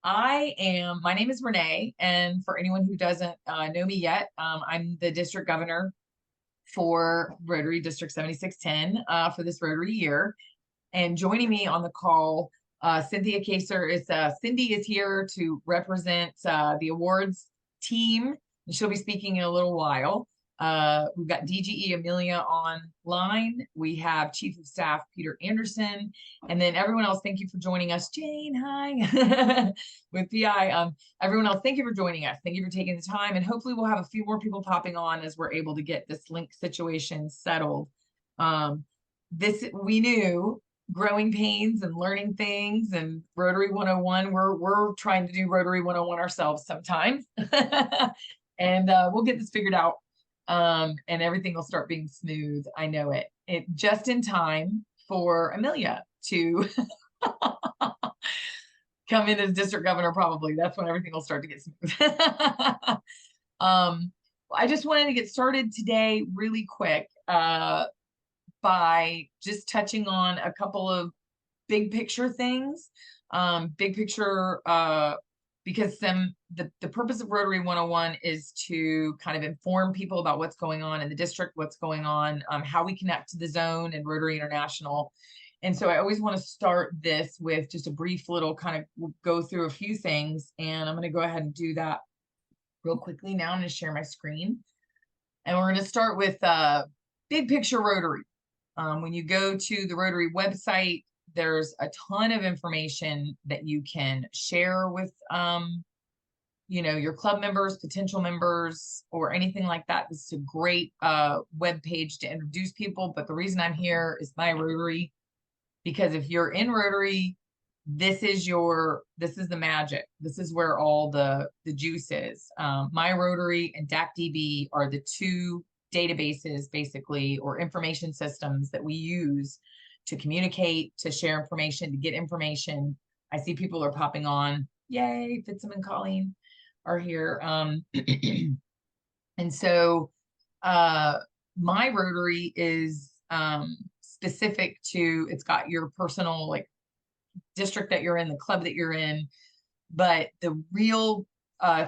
My name is Renee, and for anyone who doesn't know me yet, I'm the district governor for Rotary District 7610 for this Rotary year. And joining me on the call, Cynthia Kacer Cindi is here to represent the awards team, and she'll be speaking in a little while. We've got DGE Amelia online. We have Chief of Staff Peter Anderson, and then everyone else. Thank you for joining us, Jane. Hi, with PI. Everyone else, thank you for joining us. Thank you for taking the time, and hopefully we'll have a few more people popping on as we're able to get this link situation settled. This we knew growing pains and learning things and Rotary 101. We're trying to do Rotary 101 ourselves sometimes. And we'll get this figured out. And everything will start being smooth. I know it. It just in time for Amelia to come in as district governor, probably. That's when everything will start to get smooth. I just wanted to get started today really quick. By just touching on a couple of big picture things. Big picture, because the purpose of Rotary 101 is to kind of inform people about what's going on in the district, what's going on, how we connect to the zone and Rotary International. And so I always want to start this with just a brief little kind of go through a few things. And I'm going to go ahead and do that real quickly now. I'm going to share my screen. And we're going to start with big picture Rotary. When you go to the Rotary website, there's a ton of information that you can share with, your club members, potential members, or anything like that. This is a great web page to introduce people. But the reason I'm here is my Rotary, because if you're in Rotary, this is the magic. This is where all the juice is. My Rotary and DACDB are the two databases, basically, or information systems that we use to communicate, to share information, to get information. I see people are popping on. Yay, Fitzum and Colleen are here. And so my Rotary is specific to, it's got your personal like district that you're in, the club that you're in, but the real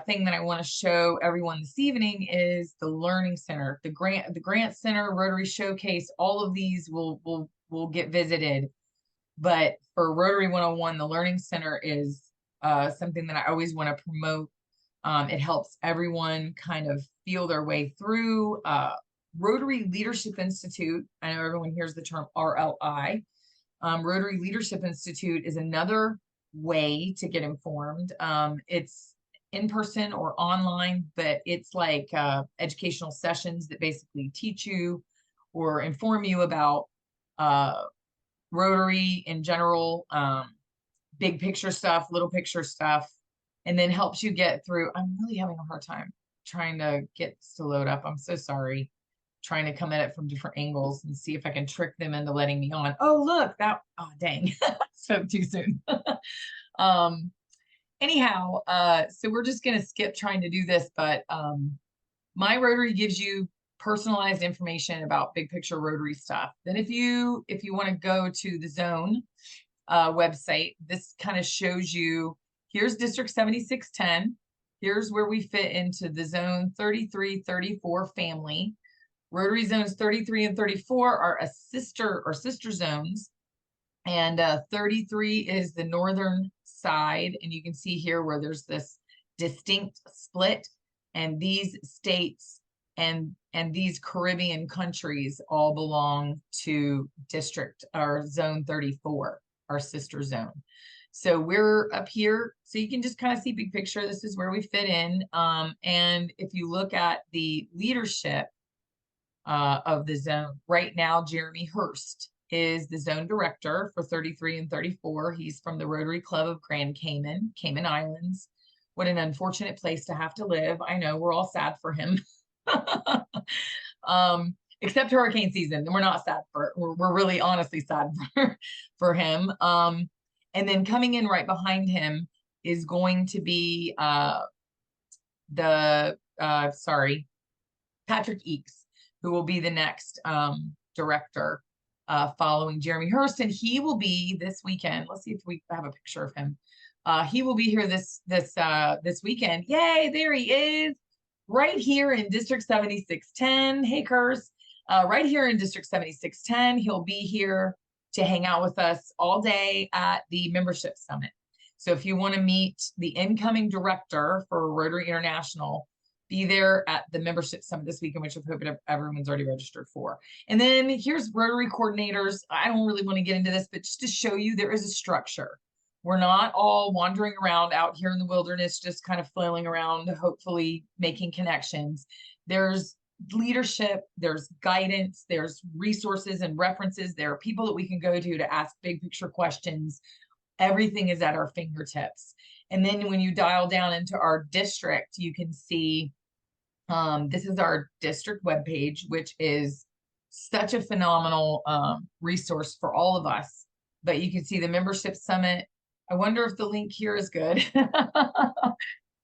thing that I want to show everyone this evening is the Learning Center, the Grant Center, Rotary Showcase. All of these will get visited, but for Rotary 101, the Learning Center is something that I always want to promote. It helps everyone kind of feel their way through. Rotary Leadership Institute, I know everyone hears the term RLI. Rotary Leadership Institute is another way to get informed. It's in person or online, but it's like educational sessions that basically teach you or inform you about Rotary in general, big picture stuff, little picture stuff, and then helps you get through. I'm really having a hard time trying to get this to load up. I'm so sorry. Trying to come at it from different angles and see if I can trick them into letting me on. Oh, look, oh, dang, spoke too soon. Anyhow, so we're just going to skip trying to do this, but my Rotary gives you personalized information about big picture Rotary stuff. Then if you want to go to the zone website, this kind of shows you, here's District 7610. Here's where we fit into the zone 33-34 family. Rotary zones 33 and 34 are sister zones. And 33 is the northern side. And you can see here where there's this distinct split. And these states and these Caribbean countries all belong to district or zone 34, our sister zone. So we're up here. So you can just kind of see big picture. This is where we fit in. And if you look at the leadership of the zone right now, Jeremy Hurst is the zone director for 33 and 34. He's from the Rotary Club of Grand Cayman Islands. What an unfortunate place to have to live. I know, we're all sad for him. Except hurricane season, and we're not sad for it. We're really honestly sad for him. And then coming in right behind him is going to be Patrick Eakes, who will be the next director following Jeremy Hurst. And he will be this weekend. Let's see if we have a picture of him. He will be here this weekend. Yay, there he is, right here in District 7610. Hey, Curse. Right here in District 7610. He'll be here to hang out with us all day at the membership summit. So if you want to meet the incoming director for Rotary International, be there at the membership summit this weekend, which I hope everyone's already registered for. And then here's Rotary coordinators. I don't really want to get into this, but just to show you there is a structure. We're not all wandering around out here in the wilderness, just kind of flailing around, hopefully making connections. There's leadership, there's guidance, there's resources and references. There are people that we can go to ask big picture questions. Everything is at our fingertips. And then when you dial down into our district, you can see this is our district webpage, which is such a phenomenal resource for all of us. But you can see the membership summit. I wonder if the link here is good.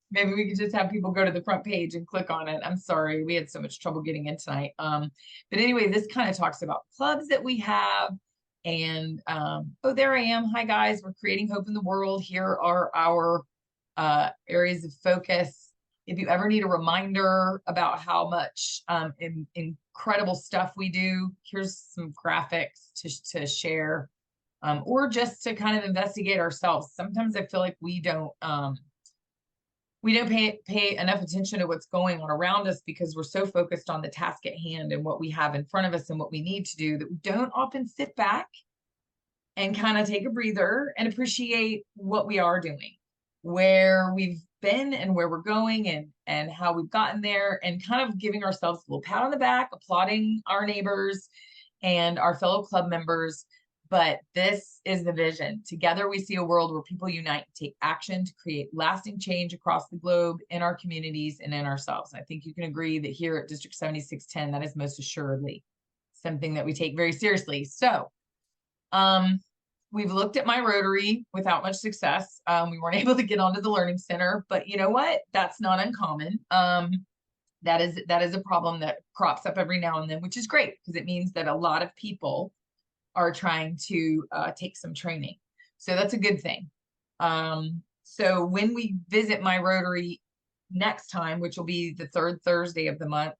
Maybe we could just have people go to the front page and click on it. I'm sorry, we had so much trouble getting in tonight. But anyway, this kind of talks about clubs that we have. And oh, there I am. Hi, guys. We're creating hope in the world. Here are our areas of focus. If you ever need a reminder about how much incredible stuff we do, here's some graphics to share, or just to kind of investigate ourselves. Sometimes I feel like we don't pay enough attention to what's going on around us because we're so focused on the task at hand and what we have in front of us and what we need to do that we don't often sit back and kind of take a breather and appreciate what we are doing, where we've been and where we're going and how we've gotten there, and kind of giving ourselves a little pat on the back, applauding our neighbors and our fellow club members. But this is the vision. Together, we see a world where people unite and take action to create lasting change across the globe, in our communities, and in ourselves. I think you can agree that here at District 7610, that is most assuredly something that we take very seriously. So we've looked at my Rotary without much success. We weren't able to get onto the Learning Center, but you know what? That's not uncommon. That is a problem that crops up every now and then, which is great because it means that a lot of people are trying to take some training. So that's a good thing. So when we visit my Rotary next time, which will be the third Thursday of the month,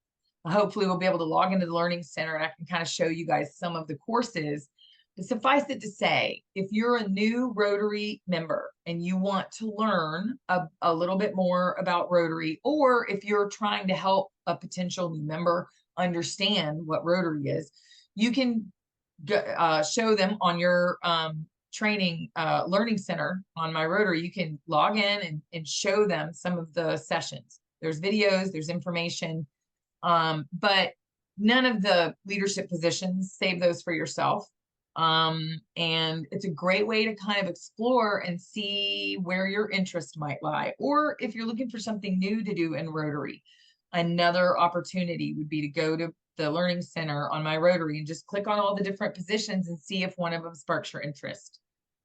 hopefully we'll be able to log into the Learning Center and I can kind of show you guys some of the courses. But suffice it to say, if you're a new Rotary member and you want to learn a little bit more about Rotary, or if you're trying to help a potential new member understand what Rotary is, you can show them on your training Learning Center on my Rotary. You can log in and show them some of the sessions. There's videos, there's information, but none of the leadership positions. Save those for yourself. And it's a great way to kind of explore and see where your interest might lie. Or if you're looking for something new to do in Rotary, another opportunity would be to go to the Learning Center on my Rotary and just click on all the different positions and see if one of them sparks your interest.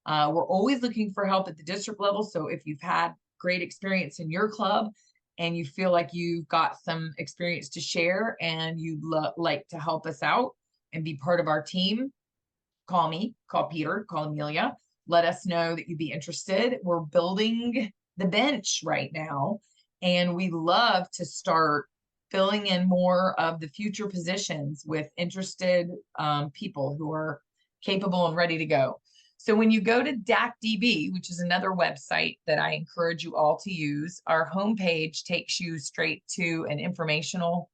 We're always looking for help at the district level. So if you've had great experience in your club and you feel like you've got some experience to share and you'd like to help us out and be part of our team, call me, call Peter, call Amelia. Let us know that you'd be interested. We're building the bench right now, and we love to start filling in more of the future positions with interested people who are capable and ready to go. So when you go to DACDB, which is another website that I encourage you all to use, our homepage takes you straight to an informational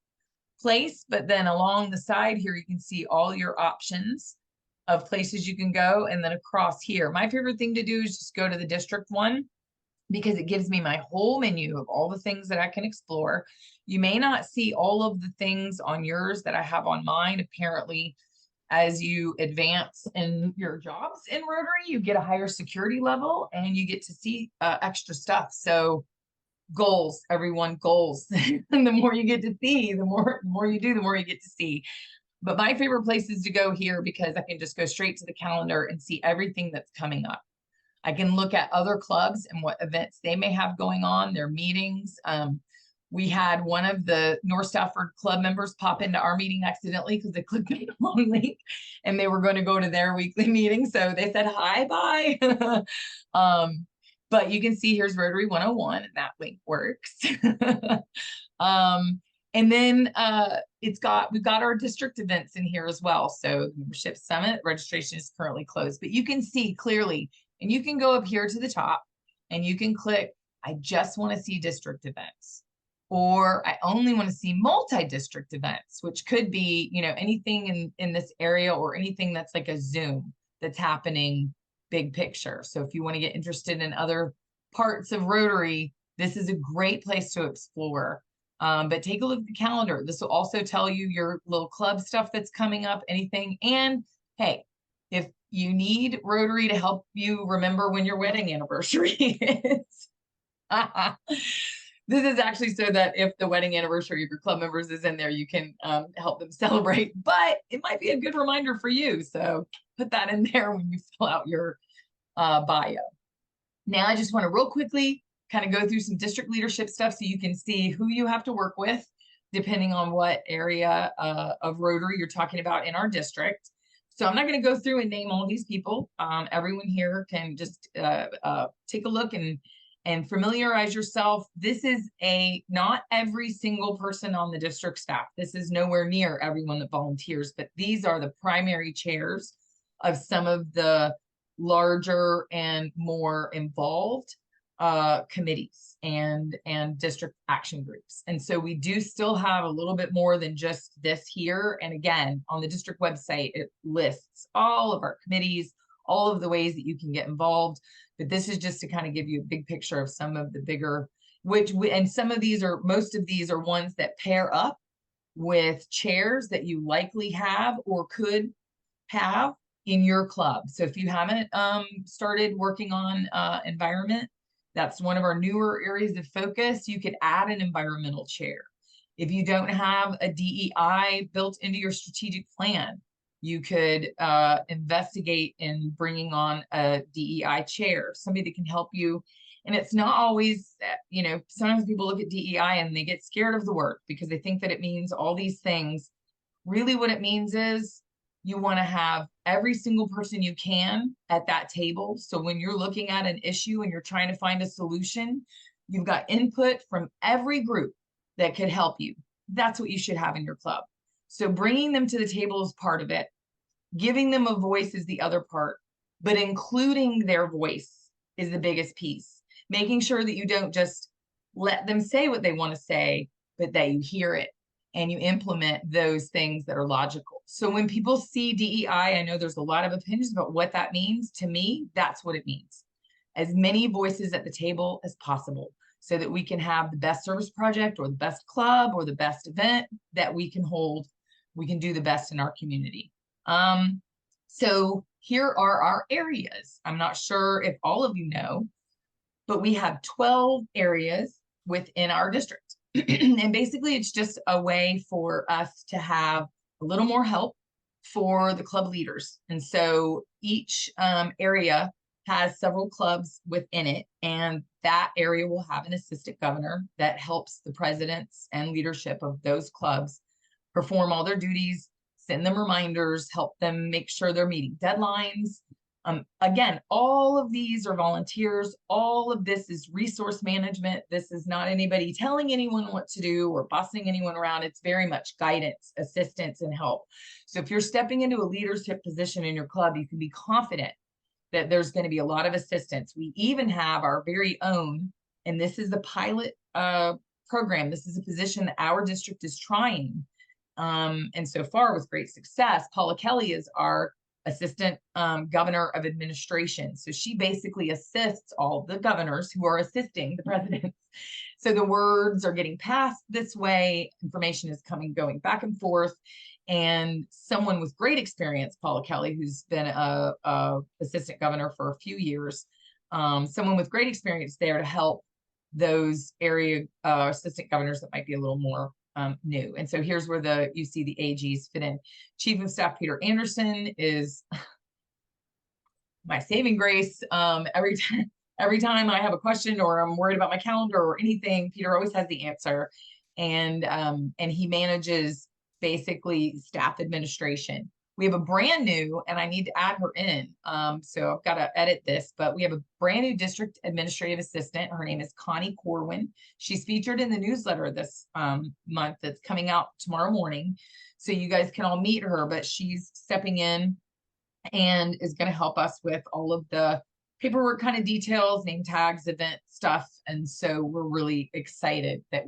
place, but then along the side here, you can see all your options of places you can go. And then across here, my favorite thing to do is just go to the district one, because it gives me my whole menu of all the things that I can explore. You may not see all of the things on yours that I have on mine. Apparently, as you advance in your jobs in Rotary, you get a higher security level and you get to see extra stuff. So goals, everyone, goals. And the more you get to see, the more you do, the more you get to see. But my favorite place is to go here because I can just go straight to the calendar and see everything that's coming up. I can look at other clubs and what events they may have going on, their meetings. We had one of the North Stafford club members pop into our meeting accidentally because they clicked on the wrong link and they were going to go to their weekly meeting. So they said, hi, bye. But you can see here's Rotary 101, and that link works. And then we've got our district events in here as well. So the membership summit registration is currently closed, but you can see clearly, and you can go up here to the top and you can click, I just want to see district events, or I only want to see multi-district events, which could be, you know, anything in this area or anything that's like a Zoom that's happening big picture. So if you want to get interested in other parts of Rotary, this is a great place to explore. But take a look at the calendar. This will also tell you your little club stuff that's coming up, anything. And hey, if you need Rotary to help you remember when your wedding anniversary is, this is actually so that if the wedding anniversary of your club members is in there, you can help them celebrate. But it might be a good reminder for you. So put that in there when you fill out your bio. Now, I just want to real quickly kind of go through some district leadership stuff so you can see who you have to work with, depending on what area of Rotary you're talking about in our district. So I'm not going to go through and name all these people. Everyone here can just take a look and familiarize yourself. This is not every single person on the district staff. This is nowhere near everyone that volunteers, but these are the primary chairs of some of the larger and more involved committees and district action groups. And so we do still have a little bit more than just this here. And again, on the district website, it lists all of our committees, all of the ways that you can get involved. But this is just to kind of give you a big picture of some of the bigger, and some of these are, most of these are ones that pair up with chairs that you likely have or could have in your club. So if you haven't started working on environment, that's one of our newer areas of focus. You could add an environmental chair. If you don't have a DEI built into your strategic plan, you could investigate in bringing on a DEI chair, somebody that can help you. And it's not always, you know, sometimes people look at DEI and they get scared of the word because they think that it means all these things. Really what it means is you want to have every single person you can at that table. So when you're looking at an issue and you're trying to find a solution, you've got input from every group that could help you. That's what you should have in your club. So bringing them to the table is part of it. Giving them a voice is the other part, but including their voice is the biggest piece. Making sure that you don't just let them say what they want to say, but that you hear it and you implement those things that are logical. So when people see DEI, I know there's a lot of opinions about what that means. To me, that's what it means. As many voices at the table as possible so that we can have the best service project or the best club or the best event that we can hold. We can do the best in our community. So here are our areas. I'm not sure if all of you know, but we have 12 areas within our district. And basically it's just a way for us to have a little more help for the club leaders. And so each area has several clubs within it, and that area will have an assistant governor that helps the presidents and leadership of those clubs perform all their duties, send them reminders, help them make sure they're meeting deadlines. Again, all of these are volunteers. All of this is resource management. This is not anybody telling anyone what to do or bossing anyone around. It's very much guidance, assistance, and help. So if you're stepping into a leadership position in your club, you can be confident that there's going to be a lot of assistance. We even have our very own, and this is the pilot program. This is a position that our district is trying. And so far with great success. Paula Kelly is our assistant governor of administration. So she basically assists all the governors who are assisting the presidents. So the words are getting passed this way, information is going back and forth. And someone with great experience, Paula Kelly, who's been a assistant governor for a few years, someone with great experience there to help those area assistant governors that might be a little more new. And so here's where you see the AGs fit in. Chief of Staff Peter Anderson is my saving grace. Every time I have a question or I'm worried about my calendar or anything, Peter always has the answer. And he manages basically staff administration, We have a brand new, and I need to add her in. So I've got to edit this, but we have a brand new district administrative assistant. Her name is Connie Corwin. She's featured in the newsletter this month that's coming out tomorrow morning. So you guys can all meet her, but she's stepping in and is going to help us with all of the paperwork kind of details, name tags, event stuff. And so we're really excited that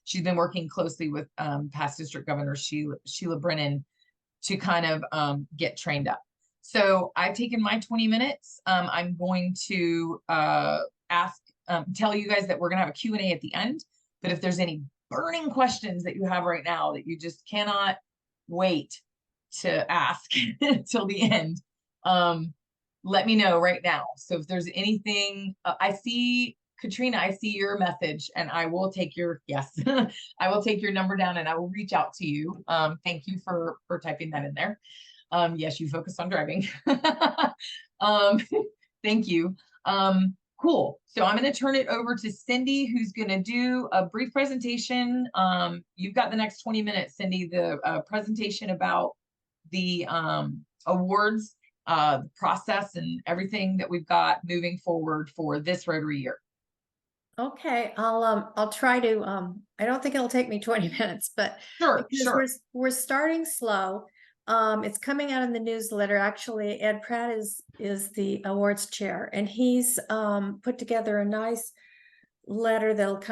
she's been working closely with past district governor Sheila Brennan to kind of get trained up. So I've taken my 20 minutes. I'm going to tell you guys that we're gonna have a Q&A at the end, but if there's any burning questions that you have right now that you just cannot wait to ask until the end, let me know right now. So if there's anything, I see, Katrina, I see your message, and I will take your, yes, I will take your number down and I will reach out to you. Thank you for typing that in there. Yes, you focus on driving. Thank you. Cool. So I'm going to turn it over to Cindi, who's going to do a brief presentation. You've got the next 20 minutes, Cindi, the presentation about the awards, process, and everything that we've got moving forward for this Rotary year. Okay, I'll try to, I don't think it'll take me 20 minutes, but Sure. we're starting slow. It's coming out in the newsletter. Actually, Ed Pratt is the awards chair, and he's put together a nice letter that'll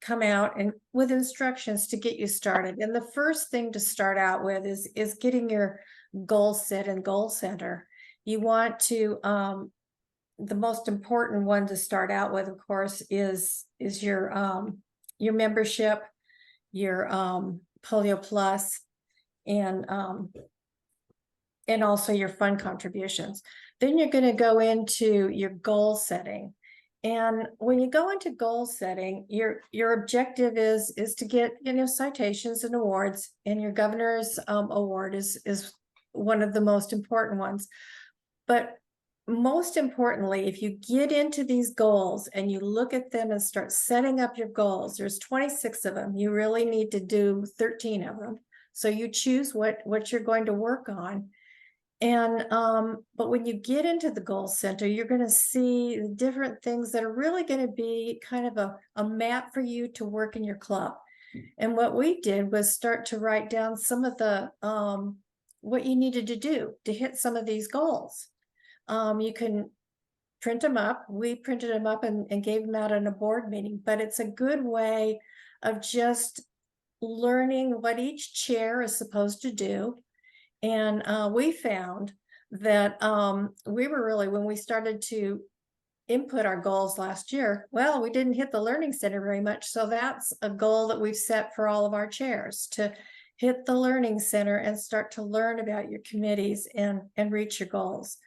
come out and with instructions to get you started. And the first thing to start out with is getting your goal set and goal center. You want to the most important one to start out with, of course, is your membership, your Polio Plus, and also your fund contributions. Then you're going to go into your goal setting. And when you go into goal setting, your objective is to get, citations and awards, and your governor's award is one of the most important ones. But most importantly, if you get into these goals and you look at them and start setting up your goals, there's 26 of them. You really need to do 13 of them. So you choose what you're going to work on. And but when you get into the goal center, you're going to see the different things that are really going to be kind of a map for you to work in your club. And what we did was start to write down some of the what you needed to do to hit some of these goals. You can print them up. We printed them up and gave them out in a board meeting, but it's a good way of just learning what each chair is supposed to do. And we found that we were really, when we started to input our goals last year, well, we didn't hit the learning center very much. So that's a goal that we've set for all of our chairs, to hit the learning center and start to learn about your committees and reach your goals.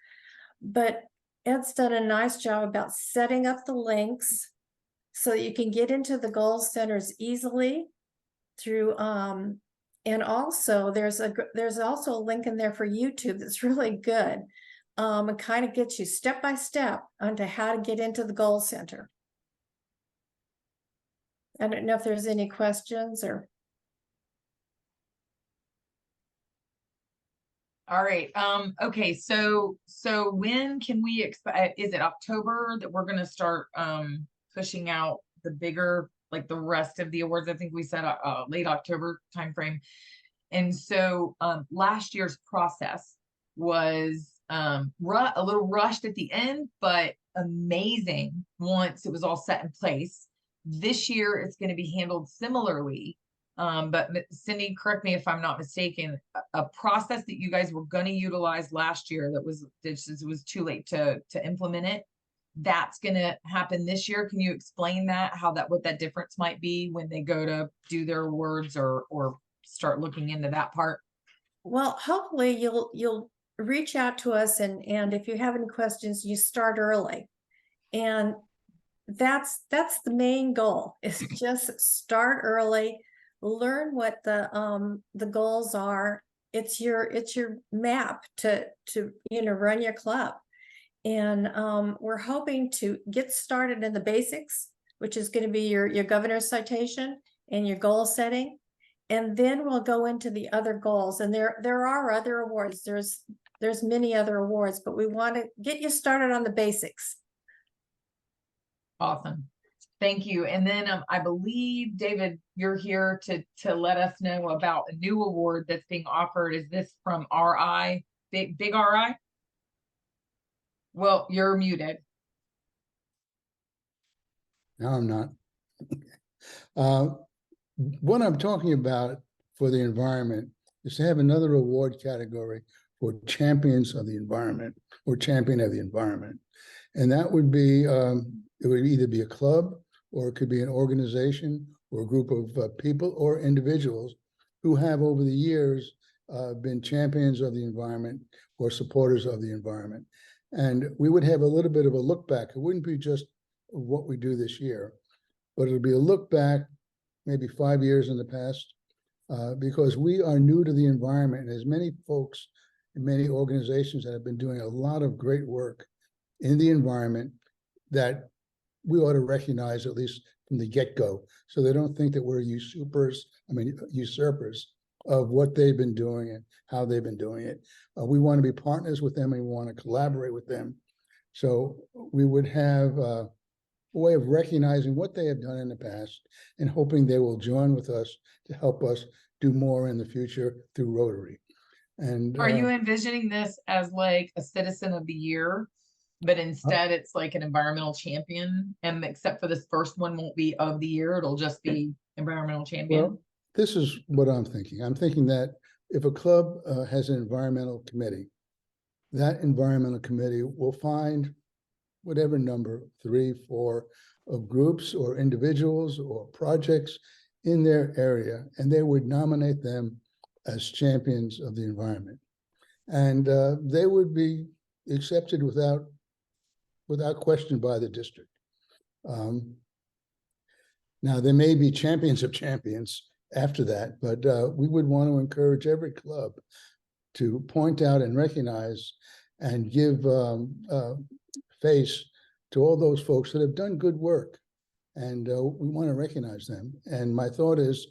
But Ed's done a nice job about setting up the links so that you can get into the goal centers easily through and also there's also a link in there for YouTube that's really good, and kind of gets you step by step onto how to get into the goal center. I don't know if there's any questions or. All right. Okay. So when can we expect, is it October that we're going to start pushing out the bigger, like the rest of the awards? I think we said late October timeframe. And so last year's process was a little rushed at the end, but amazing once it was all set in place. This year it's going to be handled similarly. But Cindi, correct me if I'm not mistaken, a process that you guys were going to utilize last year that was too late to implement it, that's going to happen this year. Can you explain that, what that difference might be when they go to do their awards or start looking into that part? Well, hopefully you'll reach out to us, and if you have any questions, you start early. And that's the main goal, is just start early, learn what the goals are. It's your map to run your club. And we're hoping to get started in the basics, which is going to be your governor's citation and your goal setting. And then we'll go into the other goals, and there are other awards. There's many other awards, but we want to get you started on the basics. Awesome. Thank you. And then I believe, David, you're here to let us know about a new award that's being offered. Is this from RI, Big RI? Well, you're muted. No, I'm not. What I'm talking about for the environment is to have another award category for champions of the environment or champion of the environment. And that would be, it would either be a club, or it could be an organization or a group of people or individuals who have over the years been champions of the environment or supporters of the environment. And we would have a little bit of a look back. It wouldn't be just what we do this year, but it'll be a look back maybe 5 years in the past, because we are new to the environment. And there's many folks and many organizations that have been doing a lot of great work in the environment that we ought to recognize, at least from the get-go, so they don't think that we're usurpers of what they've been doing and how they've been doing it. We want to be partners with them, and we want to collaborate with them. So we would have a way of recognizing what they have done in the past and hoping they will join with us to help us do more in the future through Rotary. And Are you envisioning this as like a citizen of the year, but instead it's like an environmental champion, and except for this first one won't be of the year, it'll just be environmental champion? Well, this is what I'm thinking. I'm thinking that if a club has an environmental committee, that environmental committee will find whatever number, 3, 4 of groups or individuals or projects in their area, and they would nominate them as champions of the environment. And they would be accepted without question by the district. Now, there may be champions of champions after that, but we would want to encourage every club to point out and recognize and give face to all those folks that have done good work. And we want to recognize them. And my thought is,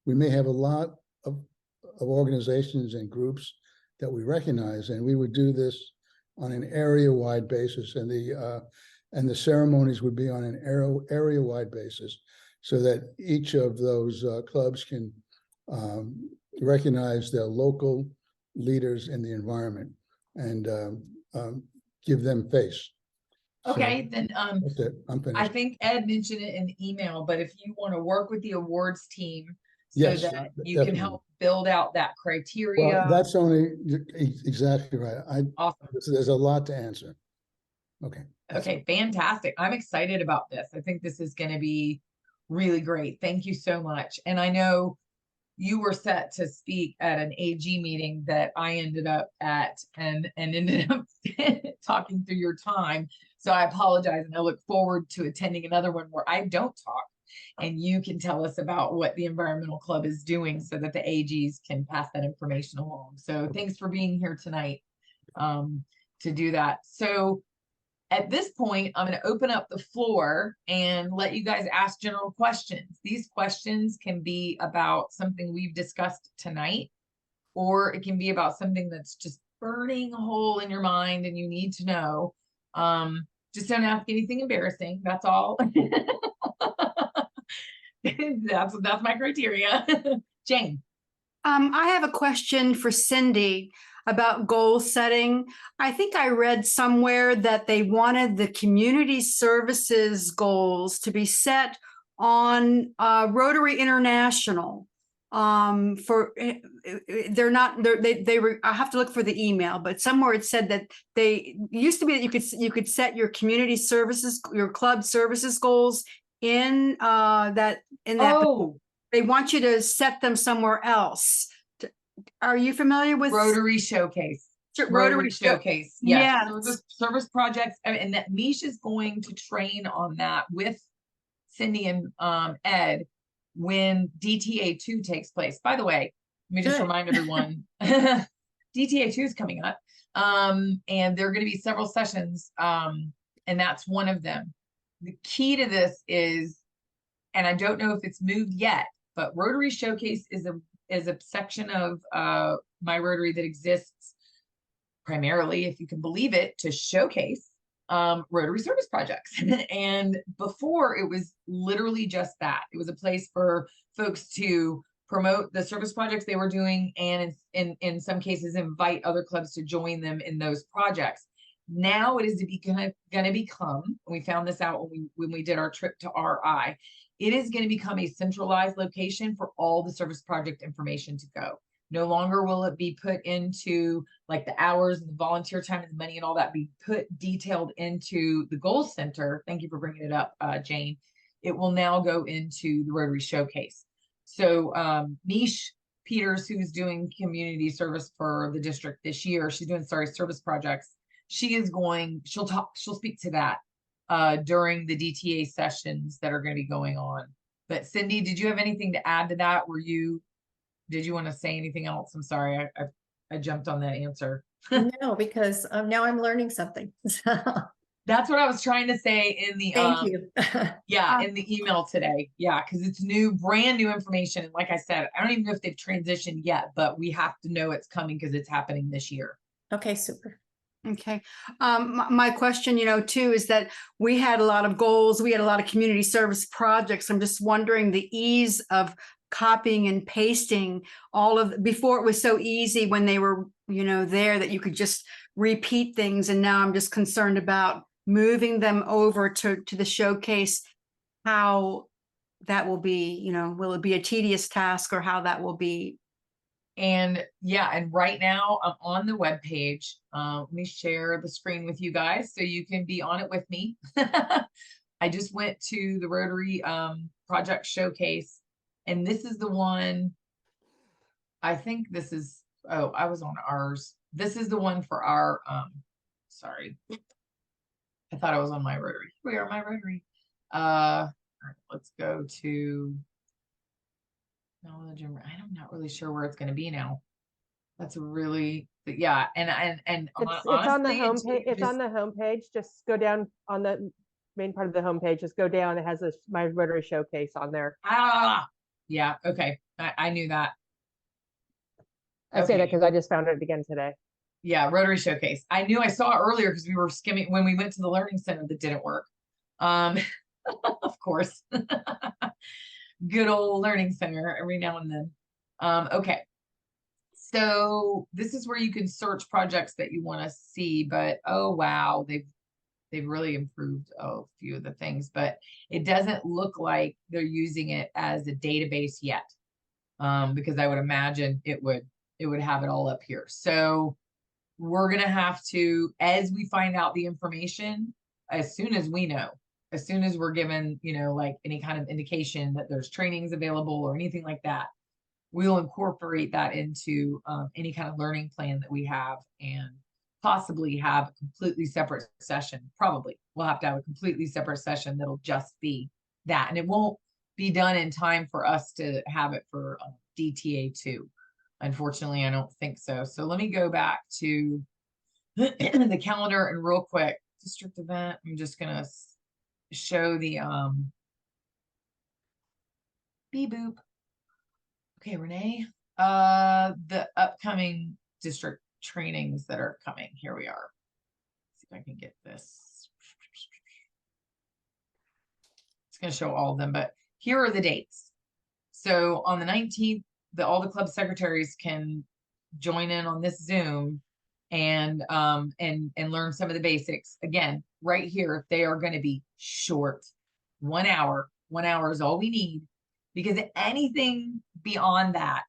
we may have a lot of organizations and groups that we recognize, and we would do this on an area-wide basis, and the ceremonies would be on an area-wide basis, so that each of those clubs can recognize their local leaders in the environment and give them face. Okay, So, then that's it. I'm finished. I think Ed mentioned it in the email, but if you want to work with the awards team so Yes, that you definitely. can help build out that criteria. Well, that's only exactly right. Awesome. There's a lot to answer. Okay. Okay, fantastic. I'm excited about this. I think this is going to be really great. Thank you so much. And I know you were set to speak at an AG meeting that I ended up at and ended up talking through your time. So I apologize, and I look forward to attending another one where I don't talk and you can tell us about what the environmental club is doing so that the AGs can pass that information along. So thanks for being here tonight to do that. So at this point, I'm going to open up the floor and let you guys ask general questions. These questions can be about something we've discussed tonight, or it can be about something that's just burning a hole in your mind and you need to know. Just don't ask anything embarrassing. That's all. That's my criteria. Jane. I have a question for Cindy about goal setting. I think I read somewhere that they wanted the community services goals to be set on Rotary International. They were, I have to look for the email, but somewhere it said that they used to be that you could set your community services, your club services goals in that. Oh, they want you to set them somewhere else. Are you familiar with Rotary Showcase? Rotary Showcase. Yes. Service projects. And that Mish is going to train on that with Cindy and Ed when DTA2 takes place. By the way, let me just remind everyone, DTA2 is coming up. And there are going to be several sessions. And that's one of them. The key to this is, and I don't know if it's moved yet, but Rotary Showcase is a is a section of my Rotary that exists primarily, if you can believe it, to showcase Rotary service projects. And before, it was literally just that. It was a place for folks to promote the service projects they were doing, and in some cases invite other clubs to join them in those projects. Now it is going to become, we found this out when we did our trip to RI, it is going to become a centralized location for all the service project information to go. No longer will it be put into like the hours and the volunteer time and the money and all that be put detailed into the goals center. Thank you for bringing it up, Jane. It will now go into the Rotary Showcase. So Mish Peters, who's doing community service for the district this year, she's doing service projects. She'll speak to that during the DTA sessions that are going to be going on. But Cindi, did you have anything to add to that? Did you want to say anything else? I'm sorry, I jumped on that answer. No, because now I'm learning something. That's what I was trying to say in the Thank you. yeah, in the email today. Yeah, because it's brand new information. And like I said, I don't even know if they've transitioned yet, but we have to know it's coming because it's happening this year. Okay, super. Okay. My question, too, is that we had a lot of goals. We had a lot of community service projects. I'm just wondering the ease of copying and pasting before it was so easy when they were, there that you could just repeat things. And now I'm just concerned about moving them over to the showcase, how that will be, will it be a tedious task or how that will be? And yeah, and right now I'm on the webpage. Let me share the screen with you guys so you can be on it with me. I just went to the Rotary project showcase, and this is the one. I think this is, I was on ours. This is the one for our, sorry. I thought I was on my Rotary. We are my Rotary. All right, let's go to knowledge. I'm not really sure where it's going to be now. That's really, yeah. And It's honestly, on the homepage. It's on the homepage. Just go down on the main part of the homepage. Just go down. It has my Rotary Showcase on there. Yeah. Okay. I knew that. I say that because I just found it again today. Yeah, Rotary Showcase. I knew I saw it earlier because we were skimming when we went to the Learning Center that didn't work. Of course. Good old Learning Center every now and then. Okay. So this is where you can search projects that you want to see, but oh wow, they've really improved a few of the things, but it doesn't look like they're using it as a database yet. Because I would imagine it would have it all up here. So we're going to have to, as we find out the information, as soon as we know, as soon as we're given, like any kind of indication that there's trainings available or anything like that, we'll incorporate that into any kind of learning plan that we have, and possibly have a completely separate session. Probably we'll have to have a completely separate session that'll just be that. And it won't be done in time for us to have it for DTA 2. Unfortunately, I don't think so. So let me go back to the calendar and real quick, district event. I'm just going to show the beep boop. Okay, Renee, the upcoming district trainings that are coming. Here we are. Let's see if I can get this. It's going to show all of them, but here are the dates. So on the 19th, all the club secretaries can join in on this Zoom and learn some of the basics. Again, right here, they are going to be short. 1 hour. 1 hour is all we need, because anything beyond that,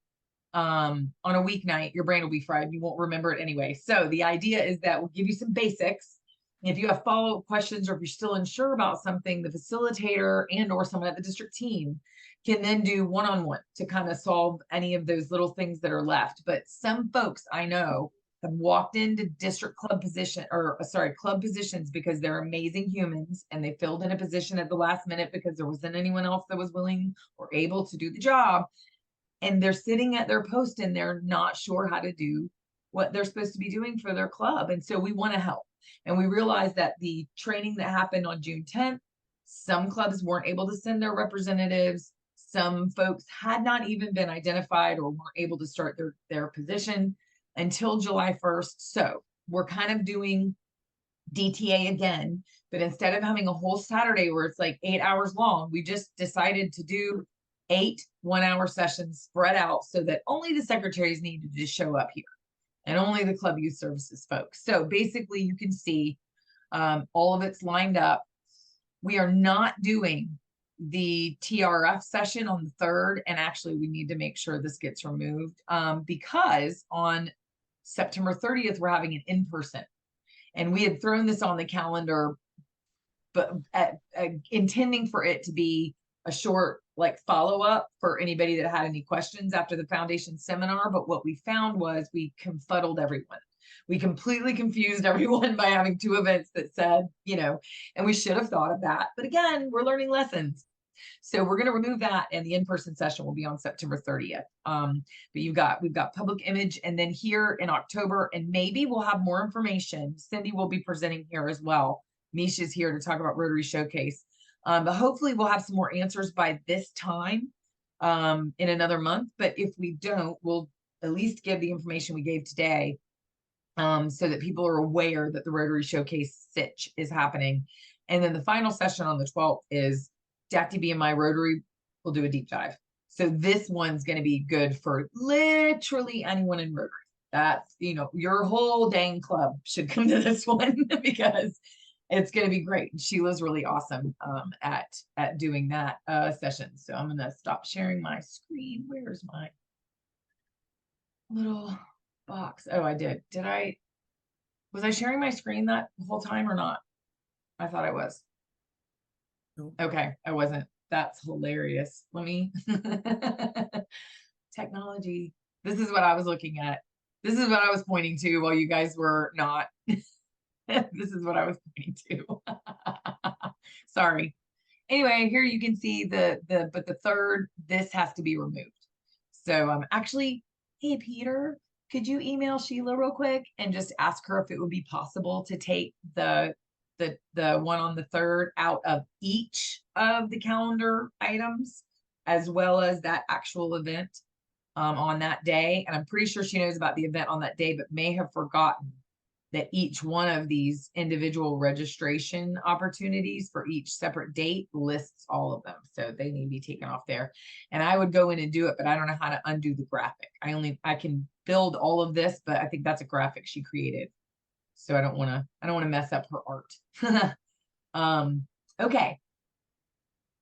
on a weeknight, your brain will be fried. You won't remember it anyway. So the idea is that we'll give you some basics. If you have follow-up questions, or if you're still unsure about something, the facilitator or someone at the district team can then do one-on-one to kind of solve any of those little things that are left. But some folks I know have walked into district club club positions because they're amazing humans, and they filled in a position at the last minute because there wasn't anyone else that was willing or able to do the job. And they're sitting at their post and they're not sure how to do what they're supposed to be doing for their club. And so we want to help. And we realized that the training that happened on June 10th, some clubs weren't able to send their representatives. Some folks had not even been identified or weren't able to start their position until July 1st. So we're kind of doing DTA again, but instead of having a whole Saturday where it's like 8 hours long, we just decided to do 8 1-hour sessions spread out so that only the secretaries needed to show up here and only the club youth services folks. So basically you can see all of it's lined up. We are not doing the TRF session on the 3rd, and actually we need to make sure this gets removed because on September 30th we're having an in-person, and we had thrown this on the calendar but intending for it to be a short like follow-up for anybody that had any questions after the foundation seminar. But what we found was we confuddled everyone. We completely confused everyone by having 2 events that said, you know, and we should have thought of that. But again, we're learning lessons. So we're going to remove that, and the in-person session will be on September 30th. But we've got public image, and then here in October, and maybe we'll have more information. Cindi will be presenting here as well. Misha's here to talk about Rotary Showcase. But hopefully we'll have some more answers by this time in another month. But if we don't, we'll at least give the information we gave today so that people are aware that the Rotary Showcase Sitch is happening. And then the final session on the 12th is DACTB and my Rotary will do a deep dive. So this one's going to be good for literally anyone in Rotary. That's, you know, your whole dang club should come to this one because it's going to be great. Sheila's really awesome at doing that session. So I'm going to stop sharing my screen. Where's my little box? Oh, I did. Was I sharing my screen that whole time or not? I thought I was. Nope. Okay, I wasn't. That's hilarious. Let me technology. This is what I was looking at. This is what I was pointing to while you guys were not. This is what I was pointing to. Sorry. Anyway, here you can see but the 3rd, this has to be removed. So actually, hey Peter, could you email Sheila real quick and just ask her if it would be possible to take the one on the 3rd out of each of the calendar items, as well as that actual event on that day. And I'm pretty sure she knows about the event on that day, but may have forgotten that each one of these individual registration opportunities for each separate date lists all of them. So they need to be taken off there. And I would go in and do it, but I don't know how to undo the graphic. I can build all of this, but I think that's a graphic she created. So I don't want to mess up her art. Okay.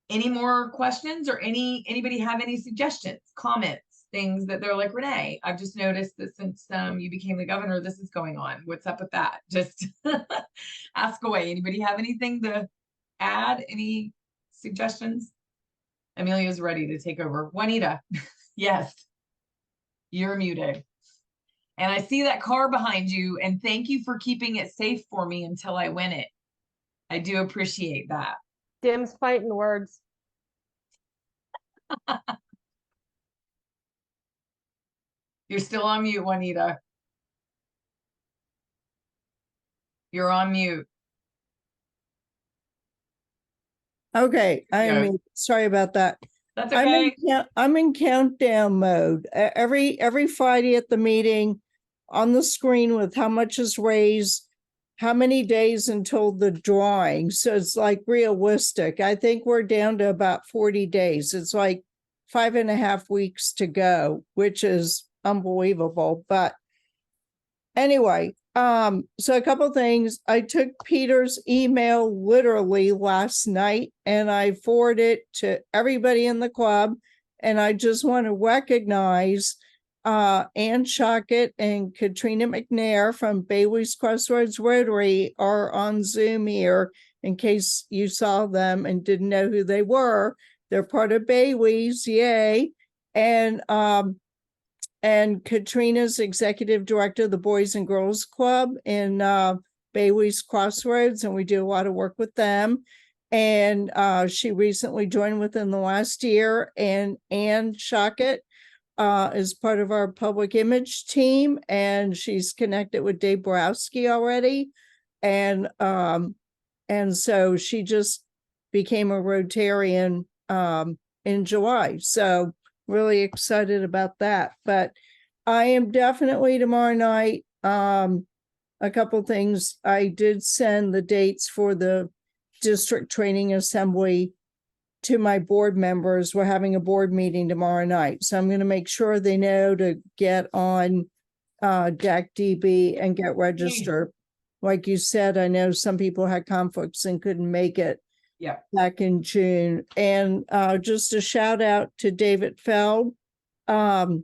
Any more questions or anybody have any suggestions, comments, things that they're like, Renee, I've just noticed that since you became the governor, this is going on. What's up with that? Just ask away. Anybody have anything to add? Any suggestions? Amelia's ready to take over. Juanita, yes, you're muted. And I see that car behind you, and thank you for keeping it safe for me until I win it. I do appreciate that. Dim's fighting words. You're still on mute, Juanita. You're on mute. Okay, Yeah. sorry about that. That's okay. I'm in countdown mode. Every Friday at the meeting on the screen with how much is raised, how many days until the drawing. So it's like realistic. I think we're down to about 40 days. It's like 5.5 weeks to go, which is unbelievable. But anyway, so a couple things. I took Peter's email literally last night and I forwarded it to everybody in the club. And I just want to recognize Ann Shockett and Katrina McNair from Bailey's Crossroads Rotary are on Zoom here in case you saw them and didn't know who they were. They're part of Bailey's, yay. And Katrina's executive director of the Boys and Girls Club in Bailey's Crossroads, and we do a lot of work with them. And she recently joined within the last year. And Ann Shockett is part of our public image team, and she's connected with Dave Borowski already. And so she just became a Rotarian in July. So really excited about that. But I am definitely tomorrow night. A couple things. I did send the dates for the district training assembly to my board members. We're having a board meeting tomorrow night. So I'm going to make sure they know to get on DAC-DB and get registered. Like you said, I know some people had conflicts and couldn't make it Yeah. back in June. And just a shout out to David Feld, who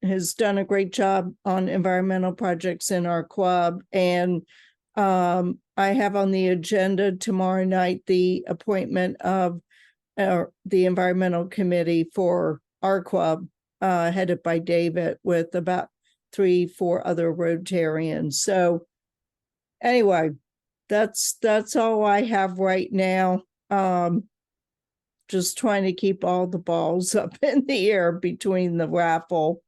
has done a great job on environmental projects in our club. And I have on the agenda tomorrow night the appointment of the environmental committee for our club, headed by David, with about 3-4 other Rotarians. So anyway, that's all I have right now. Just trying to keep all the balls up in the air between the raffle.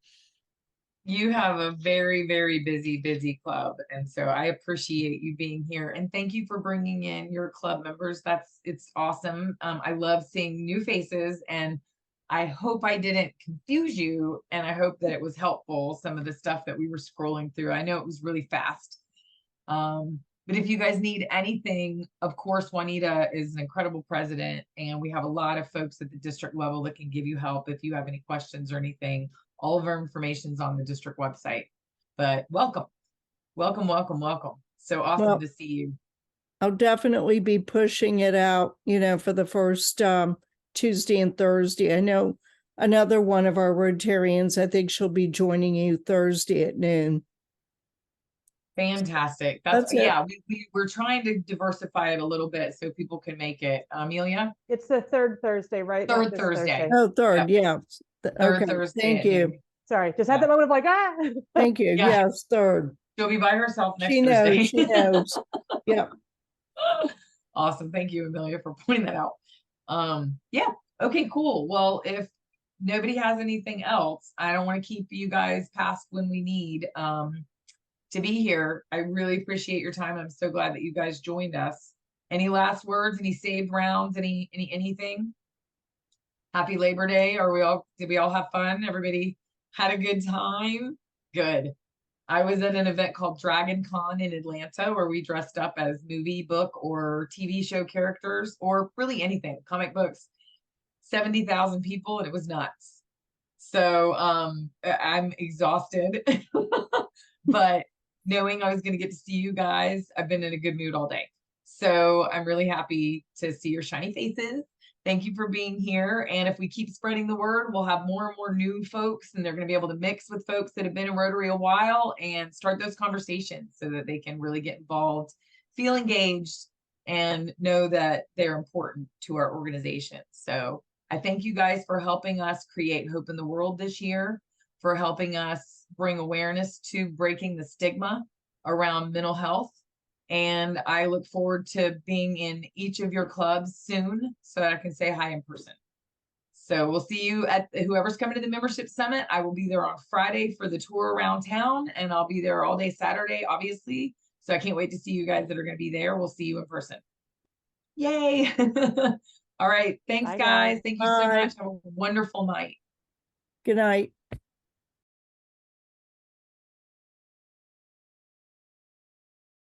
You have a very, very busy club. And so I appreciate you being here, and thank you for bringing in your club members. It's awesome. I love seeing new faces, and I hope I didn't confuse you, and I hope that it was helpful, some of the stuff that we were scrolling through. I know it was really fast. But if you guys need anything, of course, Juanita is an incredible president, and we have a lot of folks at the district level that can give you help if you have any questions or anything. All of our information's on the district website. But welcome. So awesome Well, to see you. I'll definitely be pushing it out, for the first Tuesday and Thursday. I know another one of our Rotarians, I think she'll be joining you Thursday at noon. Fantastic. That's it. Yeah, we're trying to diversify it a little bit so people can make it. Amelia? It's the third Thursday, right? Not Third this Thursday. Oh, third, yeah. Third Okay, Thursday thank at you. noon. Sorry, just had Yeah. that moment of like, ah. Thank you. Yeah. Yes, third. She'll be by herself next She Thursday. knows, she knows. Yeah. Awesome. Thank you, Amelia, for pointing that out. Yeah. Okay, cool. Well, if nobody has anything else, I don't want to keep you guys past when we need to be here. I really appreciate your time. I'm so glad that you guys joined us. Any last words? Any saved rounds? Anything? Happy Labor Day. Did we all have fun? Everybody had a good time? Good. I was at an event called Dragon Con in Atlanta, where we dressed up as movie, book, or TV show characters, or really anything, comic books. 70,000 people, and it was nuts. So I'm exhausted, but knowing I was going to get to see you guys, I've been in a good mood all day. So I'm really happy to see your shiny faces. Thank you for being here. And if we keep spreading the word, we'll have more and more new folks, and they're going to be able to mix with folks that have been in Rotary a while and start those conversations so that they can really get involved, feel engaged, and know that they're important to our organization. So I thank you guys for helping us create hope in the world this year, for helping us bring awareness to breaking the stigma around mental health. And I look forward to being in each of your clubs soon so that I can say hi in person. So we'll see you at whoever's coming to the membership summit. I will be there on Friday for the tour around town, and I'll be there all day Saturday, obviously. So I can't wait to see you guys that are going to be there. We'll see you in person. Yay. All right. Thanks, Bye, guys. guys. Thank you so Bye. much. Have a wonderful night. Good night.